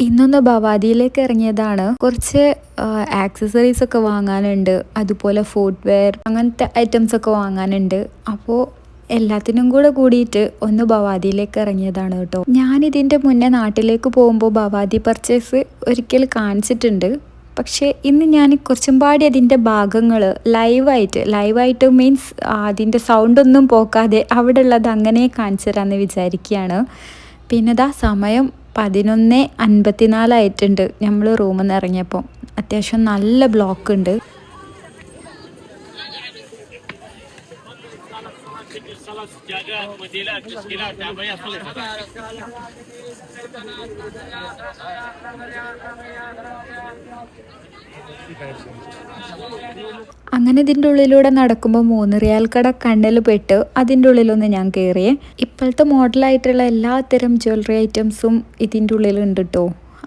ഇന്നൊന്ന് ഭവാദിയിലേക്ക് ഇറങ്ങിയതാണ്. കുറച്ച് ആക്സസറീസ് ഒക്കെ വാങ്ങാനുണ്ട്, അതുപോലെ ഫുട്വെയർ അങ്ങനത്തെ ഐറ്റംസ് ഒക്കെ വാങ്ങാനുണ്ട്. അപ്പോൾ എല്ലാത്തിനും കൂടിയിട്ട് ഒന്ന് ഭവാദിയിലേക്ക് ഇറങ്ങിയതാണ് കേട്ടോ. ഞാനിതിൻ്റെ മുന്നേ നാട്ടിലേക്ക് പോകുമ്പോൾ ഭവാദി പർച്ചേസ് ഒരിക്കൽ കാണിച്ചിട്ടുണ്ട്. പക്ഷേ ഇന്ന് ഞാൻ കുറച്ചും പാടി അതിൻ്റെ ഭാഗങ്ങൾ ലൈവായിട്ട് മീൻസ് അതിൻ്റെ സൗണ്ടൊന്നും പോക്കാതെ അവിടെ ഉള്ളത് അങ്ങനെ കാണിച്ചു തരാമെന്ന് വിചാരിക്കുകയാണ്. പിന്നെ ഇതാ സമയം 11:54 നമ്മൾ റൂമിൽ നിന്ന് ഇറങ്ങിയപ്പോൾ. അത്യാവശ്യം നല്ല ബ്ലോക്ക് ഉണ്ട്. അങ്ങനെ ഇതിൻ്റെ ഉള്ളിലൂടെ നടക്കുമ്പോൾ 3 റിയാൽ കട കണ്ണിൽ പെട്ട് അതിൻ്റെ ഉള്ളിലൊന്ന് ഞാൻ കയറിയേ. ഇപ്പോഴത്തെ മോഡലായിട്ടുള്ള എല്ലാത്തരം ജ്വല്ലറി ഐറ്റംസും ഇതിൻ്റെ ഉള്ളിലുണ്ട് കേട്ടോ.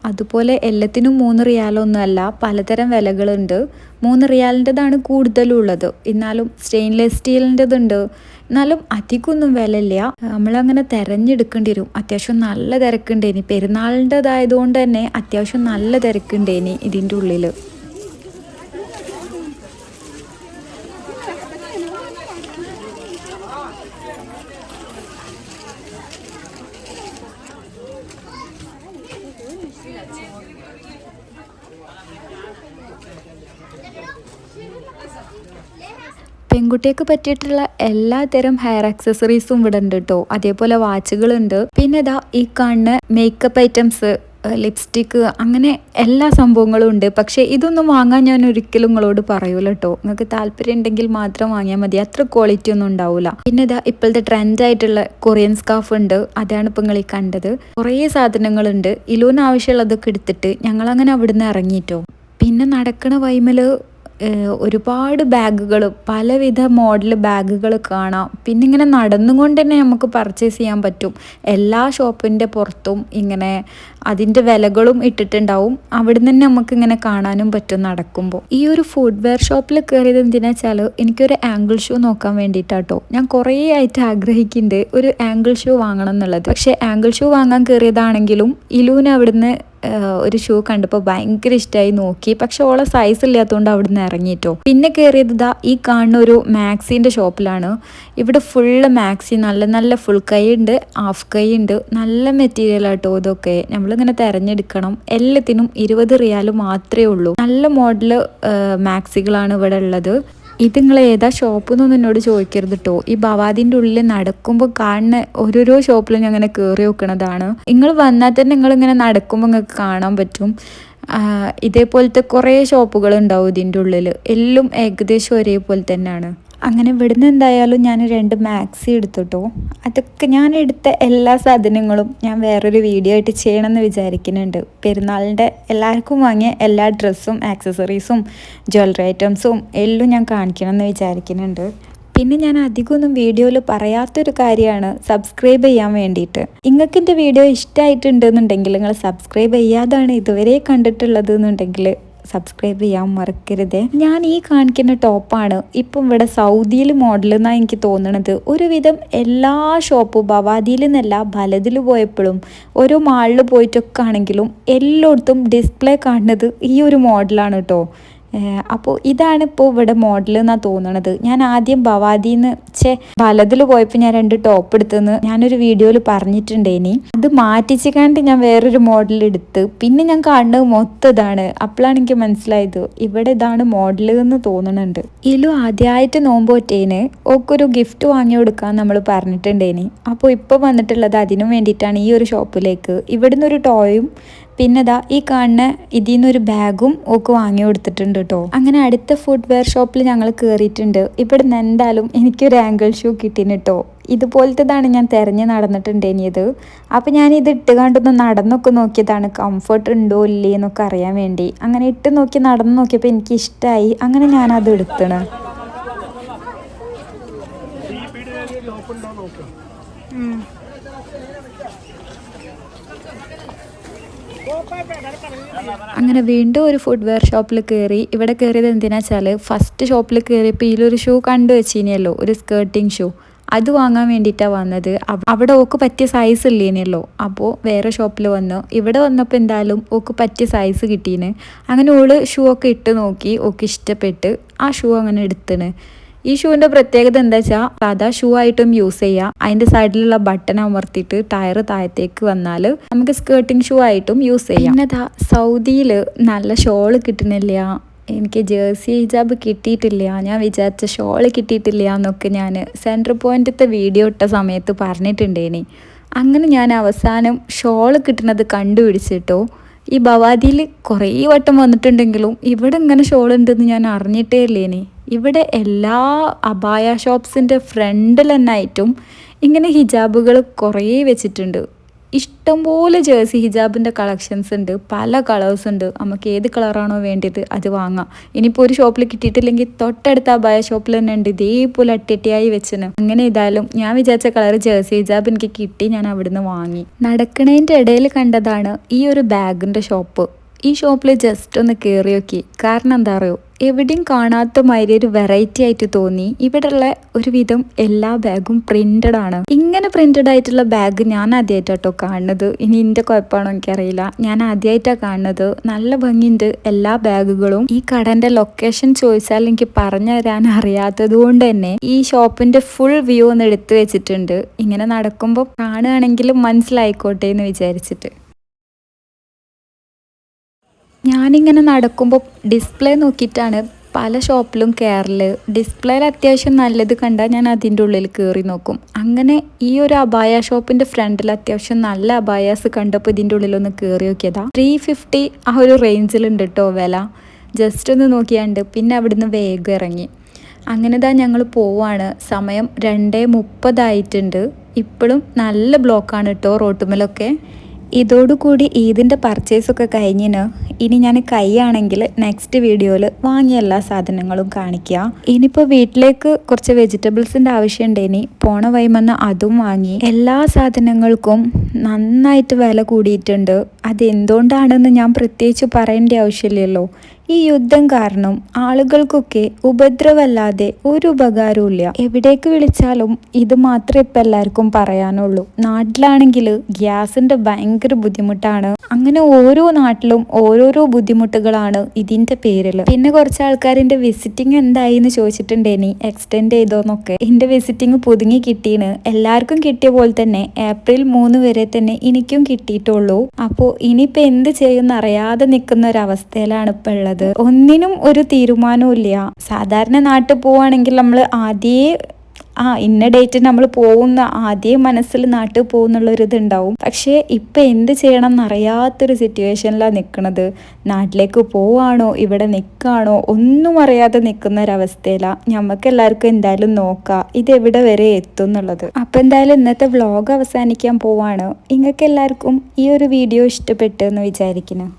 അതുപോലെ എല്ലാത്തിനും 3 റിയാലൊന്നുമല്ല, പലതരം വിലകളുണ്ട്. 3 റിയാലിൻ്റെതാണ് കൂടുതലുള്ളത്. എന്നാലും സ്റ്റെയിൻലെസ് സ്റ്റീലിൻ്റെതുണ്ട്. എന്നാലും അധികമൊന്നും വിലയില്ല. നമ്മളങ്ങനെ തിരഞ്ഞെടുക്കേണ്ടി വരും. അത്യാവശ്യം നല്ല തിരക്കുണ്ടേനി. പെരുന്നാളിൻ്റെതായതുകൊണ്ട് തന്നെ അത്യാവശ്യം നല്ല തിരക്കുണ്ടേനി ഇതിൻ്റെ ഉള്ളിൽ. പെൺകുട്ടിക്ക് പറ്റിയിട്ടുള്ള എല്ലാത്തരം ഹെയർ ആക്സസറീസും ഇവിടെ ഉണ്ട് കേട്ടോ. അതേപോലെ വാച്ചുകളുണ്ട്. പിന്നെ ഇതാ ഈ കാണുന്ന മേക്കപ്പ് ഐറ്റംസ്, ലിപ്സ്റ്റിക്ക്, അങ്ങനെ എല്ലാ സംഭവങ്ങളും ഉണ്ട്. പക്ഷേ ഇതൊന്നും വാങ്ങാൻ ഞാൻ ഒരിക്കലും നിങ്ങളോട് പറയൂല കേട്ടോ. നിങ്ങൾക്ക് താല്പര്യം ഉണ്ടെങ്കിൽ മാത്രം വാങ്ങിയാൽ മതി. അത്ര ക്വാളിറ്റി ഒന്നും ഉണ്ടാവില്ല. പിന്നെ ഇതാ ഇപ്പോഴത്തെ ട്രെൻഡ് ആയിട്ടുള്ള കൊറിയൻ സ്കാർഫ് ഉണ്ട്. അതാണ് ഇപ്പം നിങ്ങൾ ഈ കണ്ടത്. കുറേ സാധനങ്ങളുണ്ട്. ഇലൂന് ആവശ്യമുള്ളതൊക്കെ എടുത്തിട്ട് ഞങ്ങളങ്ങനെ അവിടുന്ന് ഇറങ്ങിയിട്ടോ. പിന്നെ നടക്കണ വൈമല് ഒരുപാട് ബാഗുകൾ, പലവിധ മോഡൽ ബാഗുകൾ കാണാം. പിന്നെ ഇങ്ങനെ നടന്നുകൊണ്ട് തന്നെ നമുക്ക് പർച്ചേസ് ചെയ്യാൻ പറ്റും. എല്ലാ ഷോപ്പിൻ്റെ പുറത്തും ഇങ്ങനെ അതിൻ്റെ വിലകളും ഇട്ടിട്ടുണ്ടാവും. അവിടുന്ന് തന്നെ നമുക്ക് ഇങ്ങനെ കാണാനും പറ്റും നടക്കുമ്പോൾ. ഈ ഒരു ഫുട്വെയർ ഷോപ്പിൽ കയറിയത് എന്തിനാ വെച്ചാൽ എനിക്കൊരു ആംഗിൾ ഷൂ നോക്കാൻ വേണ്ടിയിട്ടാട്ടോ. ഞാൻ കുറേ ആയിട്ട് ആഗ്രഹിക്കുന്നുണ്ട് ഒരു ആംഗിൾ ഷൂ വാങ്ങണം എന്നുള്ളത്. പക്ഷേ ആംഗിൾ ഷൂ വാങ്ങാൻ കയറിയതാണെങ്കിലും ഇലൂന് അവിടുന്ന് ഒരു ഷൂ കണ്ടപ്പോൾ ഭയങ്കര ഇഷ്ടമായി നോക്കി. പക്ഷെ ഓളെ സൈസ് ഇല്ലാത്തതുകൊണ്ട് അവിടുന്ന് ഇറങ്ങിയിട്ടോ. പിന്നെ കയറിയത് ഇതാ ഈ കാണുന്ന ഒരു മാക്സിൻ്റെ ഷോപ്പിലാണ്. ഇവിടെ ഫുള്ള് മാക്സി, നല്ല നല്ല ഫുൾ കൈ ഉണ്ട്, ഹാഫ് കൈ ഉണ്ട്. നല്ല മെറ്റീരിയൽ ആട്ടോ ഇതൊക്കെ. നമ്മളിങ്ങനെ തിരഞ്ഞെടുക്കണം. എല്ലാത്തിനും 20 റിയാൽ മാത്രമേ ഉള്ളൂ. നല്ല മോഡല് മാക്സികളാണ് ഇവിടെ ഉള്ളത്. ഇത് നിങ്ങൾ ഏതാ ഷോപ്പ് എന്നൊന്നും എന്നോട് ചോദിക്കരുത് കേട്ടോ. ഈ ഭവാദിൻ്റെ ഉള്ളിൽ നടക്കുമ്പോൾ കാണുന്ന ഓരോരോ ഷോപ്പിലും ഞാൻ അങ്ങനെ കയറി വെക്കണതാണ്. നിങ്ങൾ വന്നാൽ തന്നെ നിങ്ങളിങ്ങനെ നടക്കുമ്പോൾ നിങ്ങൾക്ക് കാണാൻ പറ്റും. ഇതേപോലത്തെ കുറേ ഷോപ്പുകൾ ഉണ്ടാവും ഇതിൻ്റെ ഉള്ളിൽ. എല്ലാം ഏകദേശം ഒരേപോലെ തന്നെയാണ്. അങ്ങനെ ഇവിടുന്ന് എന്തായാലും ഞാൻ 2 മാക്സി എടുത്തിട്ടോ. അതൊക്കെ ഞാൻ എടുത്ത എല്ലാ സാധനങ്ങളും ഞാൻ വേറൊരു വീഡിയോ ആയിട്ട് ചെയ്യണമെന്ന് വിചാരിക്കുന്നുണ്ട്. പെരുന്നാളിൻ്റെ എല്ലാവർക്കും വാങ്ങിയ എല്ലാ ഡ്രസ്സും ആക്സസറീസും ജ്വല്ലറി ഐറ്റംസും എല്ലാം ഞാൻ കാണിക്കണമെന്ന് വിചാരിക്കുന്നുണ്ട്. പിന്നെ ഞാൻ അധികമൊന്നും വീഡിയോയിൽ പറയാത്തൊരു കാര്യമാണ് സബ്സ്ക്രൈബ് ചെയ്യാൻ വേണ്ടിയിട്ട്. നിങ്ങൾക്ക് എൻ്റെ വീഡിയോ ഇഷ്ടമായിട്ടുണ്ടെന്നുണ്ടെങ്കിൽ നിങ്ങൾ സബ്സ്ക്രൈബ് ചെയ്യാതാണ് ഇതുവരെ കണ്ടിട്ടുള്ളത് എന്നുണ്ടെങ്കിൽ സബ്സ്ക്രൈബ് ചെയ്യാൻ മറക്കരുത്. ഞാൻ ഈ കാണിക്കുന്ന ടോപ്പാണ് ഇപ്പം ഇവിടെ സൗദിയിൽ മോഡൽ എന്നാണ് എനിക്ക് തോന്നണത്. ഒരുവിധം എല്ലാ ഷോപ്പും ഭവാദിയിൽ നിന്നല്ല ബലദിൽ പോയപ്പോഴും ഓരോ മാളിൽ പോയിട്ടൊക്കെ ആണെങ്കിലും എല്ലായിടത്തും ഡിസ്പ്ലേ കാണുന്നത് ഈ ഒരു മോഡലാണ് കേട്ടോ. അപ്പോൾ ഇതാണ് ഇപ്പോൾ ഇവിടെ മോഡൽ എന്നാണ് തോന്നണത്. ഞാൻ ആദ്യം ഭവാദിന്ന് ബലദിൽ പോയപ്പോൾ ഞാൻ 2 ടോപ്പ് എടുത്തെന്ന് ഞാനൊരു വീഡിയോയിൽ പറഞ്ഞിട്ടുണ്ടേനി. അത് മാറ്റിച്ചിക്കാണ്ട് ഞാൻ വേറൊരു മോഡൽ എടുത്ത് പിന്നെ ഞാൻ കാണുന്നത് മൊത്തം ഇതാണ്. അപ്പോഴാണ് എനിക്ക് മനസ്സിലായത് ഇവിടെ ഇതാണ് മോഡൽ എന്ന് തോന്നുന്നുണ്ട്. ഇതിലും ആദ്യമായിട്ട് നോമ്പോറ്റേന് ഓക്കൊരു ഗിഫ്റ്റ് വാങ്ങി കൊടുക്കാൻ നമ്മൾ പറഞ്ഞിട്ടുണ്ടേനി. അപ്പോൾ ഇപ്പോൾ വന്നിട്ടുള്ളത് അതിനു വേണ്ടിയിട്ടാണ് ഈ ഒരു ഷോപ്പിലേക്ക്. ഇവിടുന്ന് ഒരു ടോയും പിന്നെ ദാ ഈ കാണുന്ന ഇതിൽ നിന്നൊരു ബാഗും ഒക്കെ വാങ്ങി കൊടുത്തിട്ടുണ്ട് കേട്ടോ. അങ്ങനെ അടുത്ത ഫുട്വെയർ ഷോപ്പിൽ ഞങ്ങൾ കയറിയിട്ടുണ്ട്. ഇവിടെ നിന്ന് എന്തായാലും എനിക്കൊരു ആംഗിൾ ഷൂ കിട്ടീന് കേട്ടോ. ഇതുപോലത്തേതാണ് ഞാൻ തിരഞ്ഞ് നടന്നിട്ടുണ്ടേനിയത്. അപ്പം ഞാൻ ഇത് ഇട്ട് കണ്ടൊന്ന് നടന്നൊക്കെ നോക്കിയതാണ് കംഫർട്ട് ഉണ്ടോ ഇല്ലേ എന്നൊക്കെ അറിയാൻ വേണ്ടി. അങ്ങനെ ഇട്ട് നോക്കി നടന്ന് നോക്കിയപ്പോൾ എനിക്ക് ഇഷ്ടമായി. അങ്ങനെ ഞാനത് എടുത്തണ്. അങ്ങനെ വീണ്ടും ഒരു ഫുട്വെയർ ഷോപ്പിൽ കയറി. ഇവിടെ കയറിയത് എന്തിനാ വെച്ചാൽ ഫസ്റ്റ് ഷോപ്പിൽ കയറിയപ്പോൾ ഇതിലൊരു ഷൂ കണ്ടു വെച്ചിനിയല്ലോ, ഒരു സ്കേർട്ടിങ് ഷൂ. അത് വാങ്ങാൻ വേണ്ടിയിട്ടാണ് വന്നത്. അവിടെ ഓക്ക് പറ്റിയ സൈസ് ഇല്ലേനല്ലോ, അപ്പോൾ വേറെ ഷോപ്പിൽ വന്നു. ഇവിടെ വന്നപ്പോൾ എന്തായാലും ഓക്ക് പറ്റിയ സൈസ് കിട്ടീന്. അങ്ങനെ ഓള് ഷൂ ഒക്കെ ഇട്ട് നോക്കി, ഓക്ക് ഇഷ്ടപ്പെട്ട് ആ ഷൂ അങ്ങനെ എടുത്തിന്. ഈ ഷൂവിൻ്റെ പ്രത്യേകത എന്താ വെച്ചാൽ സാധാ ഷൂ ആയിട്ടും യൂസ് ചെയ്യാം. അതിൻ്റെ സൈഡിലുള്ള ബട്ടൺ അമർത്തിയിട്ട് ടയർ താഴത്തേക്ക് വന്നാൽ നമുക്ക് സ്കേർട്ടിങ് ഷൂ ആയിട്ടും യൂസ് ചെയ്യാം. പിന്നെ സൗദിയിൽ നല്ല ഷോള് കിട്ടുന്നില്ല, എനിക്ക് ജേഴ്സി ഹിജാബ് കിട്ടിയിട്ടില്ല, ഞാൻ വിചാരിച്ച ഷോള് കിട്ടിയിട്ടില്ല എന്നൊക്കെ ഞാൻ സെൻറ്റർ പോയിൻ്റത്തെ വീഡിയോ ഇട്ട സമയത്ത് പറഞ്ഞിട്ടുണ്ടേനി. അങ്ങനെ ഞാൻ അവസാനം ഷോള് കിട്ടുന്നത് കണ്ടുപിടിച്ചിട്ടോ. ഈ ബവാദിയിൽ കുറേ വട്ടം വന്നിട്ടുണ്ടെങ്കിലും ഇവിടെ ഇങ്ങനെ ഷോൾ ഉണ്ടെന്ന് ഞാൻ അറിഞ്ഞിട്ടേ ഇല്ലേനി. ഇവിടെ എല്ലാ അബായ ഷോപ്സിൻ്റെ ഫ്രണ്ടിൽ തന്നെയായിട്ടും ഇങ്ങനെ ഹിജാബുകൾ കുറേ വെച്ചിട്ടുണ്ട്. ഇഷ്ടംപോലെ ജേഴ്സി ഹിജാബിൻ്റെ കളക്ഷൻസ് ഉണ്ട്, പല കളേഴ്സ് ഉണ്ട്. നമുക്ക് ഏത് കളറാണോ വേണ്ടത് അത് വാങ്ങാം. ഇനിയിപ്പോൾ ഒരു ഷോപ്പിൽ കിട്ടിയിട്ടില്ലെങ്കിൽ തൊട്ടടുത്ത അബായ ഷോപ്പിൽ തന്നെ ഉണ്ട് ഇതേപോലെ അട്ടിയായി വെച്ചിന്. അങ്ങനെ ഇതായാലും ഞാൻ വിചാരിച്ച കളർ ജേഴ്സി ഹിജാബ് എനിക്ക് കിട്ടി, ഞാൻ അവിടുന്ന് വാങ്ങി. നടക്കണതിൻ്റെ ഇടയിൽ കണ്ടതാണ് ഈ ഒരു ബാഗിൻ്റെ ഷോപ്പ്. ഈ ഷോപ്പിൽ ജസ്റ്റ് ഒന്ന് കയറി നോക്കി. കാരണം എന്താ അറിയോ, എവിടെയും കാണാത്ത മാതിരി ഒരു വെറൈറ്റി ആയിട്ട് തോന്നി. ഇവിടെയുള്ള ഒരുവിധം എല്ലാ ബാഗും പ്രിന്റഡ് ആണ്. ഇങ്ങനെ പ്രിന്റഡ് ആയിട്ടുള്ള ബാഗ് ഞാൻ ആദ്യമായിട്ടോ കാണുന്നത്. ഇനി എൻ്റെ കുഴപ്പമാണോ എനിക്കറിയില്ല, ഞാൻ ആദ്യമായിട്ടാണ് കാണുന്നത്. നല്ല ഭംഗിയുണ്ട് എല്ലാ ബാഗുകളും. ഈ കടൻ്റെ ലൊക്കേഷൻ ചോദിച്ചാൽ എനിക്ക് പറഞ്ഞു തരാൻ അറിയാത്തത് കൊണ്ട് തന്നെ ഈ ഷോപ്പിന്റെ ഫുൾ വ്യൂ ഒന്ന് എടുത്തു വെച്ചിട്ടുണ്ട്. ഇങ്ങനെ നടക്കുമ്പോൾ കാണുകയാണെങ്കിലും മനസ്സിലായിക്കോട്ടെ എന്ന് വിചാരിച്ചിട്ട്. ഞാനിങ്ങനെ നടക്കുമ്പോൾ ഡിസ്പ്ലേ നോക്കിയിട്ടാണ് പല ഷോപ്പിലും കയറല്. ഡിസ്പ്ലേയിൽ അത്യാവശ്യം നല്ലത് കണ്ടാൽ ഞാൻ അതിൻ്റെ ഉള്ളിൽ കയറി നോക്കും. അങ്ങനെ ഈ ഒരു അബായ ഷോപ്പിൻ്റെ ഫ്രണ്ടിൽ അത്യാവശ്യം നല്ല അബായാസ് കണ്ടപ്പോൾ ഇതിൻ്റെ ഉള്ളിലൊന്ന് കയറി നോക്കിയതാ. 350 ആ ഒരു റേഞ്ചിലുണ്ട് കേട്ടോ വില. ജസ്റ്റ് ഒന്ന് നോക്കിയാണ്ട് പിന്നെ അവിടുന്ന് വേഗം ഇറങ്ങി. അങ്ങനെ ഞങ്ങൾ പോവാണ്. സമയം 2:30 ആയിട്ടുണ്ട്. ഇപ്പോഴും നല്ല ബ്ലോക്കാണ് കേട്ടോ റോട്ടുമ്മലൊക്കെ. ഇതോടുകൂടി ഈദിൻ്റെ പർച്ചേസൊക്കെ കഴിഞ്ഞിന്. ഇനി ഞാൻ കൈയാണെങ്കിൽ നെക്സ്റ്റ് വീഡിയോയിൽ വാങ്ങിയ എല്ലാ സാധനങ്ങളും കാണിക്കുക. ഇനിയിപ്പോൾ വീട്ടിലേക്ക് കുറച്ച് വെജിറ്റബിൾസിൻ്റെ ആവശ്യമുണ്ടേനി, പോണ വൈമെന്ന് അതും വാങ്ങി. എല്ലാ സാധനങ്ങൾക്കും നന്നായിട്ട് വില കൂടിയിട്ടുണ്ട്. അതെന്തുകൊണ്ടാണെന്ന് ഞാൻ പ്രത്യേകിച്ച് പറയേണ്ട ആവശ്യമില്ലല്ലോ. ഈ യുദ്ധം കാരണം ആളുകൾക്കൊക്കെ ഉപദ്രവമല്ലാതെ ഒരു ഉപകാരവും ഇല്ല. എവിടേക്ക് വിളിച്ചാലും ഇത് മാത്രമേ ഇപ്പം എല്ലാവർക്കും പറയാനുള്ളൂ. നാട്ടിലാണെങ്കിൽ ഗ്യാസിൻ്റെ ഭയങ്കര ബുദ്ധിമുട്ടാണ്. അങ്ങനെ ഓരോ നാട്ടിലും ഓരോരോ ബുദ്ധിമുട്ടുകളാണ് ഇതിൻ്റെ പേരിൽ. പിന്നെ കുറച്ച് ആൾക്കാരിൻ്റെ വിസിറ്റിംഗ് എന്തായി എന്ന് ചോദിച്ചിട്ടുണ്ടേനി, എക്സ്റ്റെൻഡ് ചെയ്തോന്നൊക്കെ. എൻ്റെ വിസിറ്റിംഗ് പുതുങ്ങി കിട്ടീന്. എല്ലാവർക്കും കിട്ടിയ പോലെ തന്നെ April 3 വരെ തന്നെ എനിക്കും കിട്ടിയിട്ടുള്ളൂ. അപ്പോൾ ഇനിയിപ്പോൾ എന്ത് ചെയ്യുമെന്ന് അറിയാതെ നിൽക്കുന്ന ഒരവസ്ഥയിലാണ് ഇപ്പോൾ ഉള്ളത്. ഒന്നിനും ഒരു തീരുമാനവും ഇല്ല. സാധാരണ നാട്ടിൽ പോവുകയാണെങ്കിൽ നമ്മൾ ഇന്ന ഡേറ്റ് നമ്മൾ പോകുന്ന ആദ്യം മനസ്സിൽ നാട്ടിൽ പോകുന്നുള്ളൊരിതുണ്ടാവും. പക്ഷേ ഇപ്പം എന്ത് ചെയ്യണം എന്നറിയാത്തൊരു സിറ്റുവേഷനിലാണ് നിൽക്കുന്നത്. നാട്ടിലേക്ക് പോവാണോ ഇവിടെ നിൽക്കുകയാണോ ഒന്നും അറിയാതെ നിൽക്കുന്ന ഒരവസ്ഥയിലാണ്. നമുക്ക് എല്ലാവർക്കും എന്തായാലും നോക്കാം ഇതെവിടെ വരെ എത്തും എന്നുള്ളത്. അപ്പം എന്തായാലും ഇന്നത്തെ വ്ളോഗ് അവസാനിക്കാൻ പോവാണ്. നിങ്ങൾക്ക് എല്ലാവർക്കും ഈ ഒരു വീഡിയോ ഇഷ്ടപ്പെട്ടു എന്ന് വിചാരിക്കുന്നു.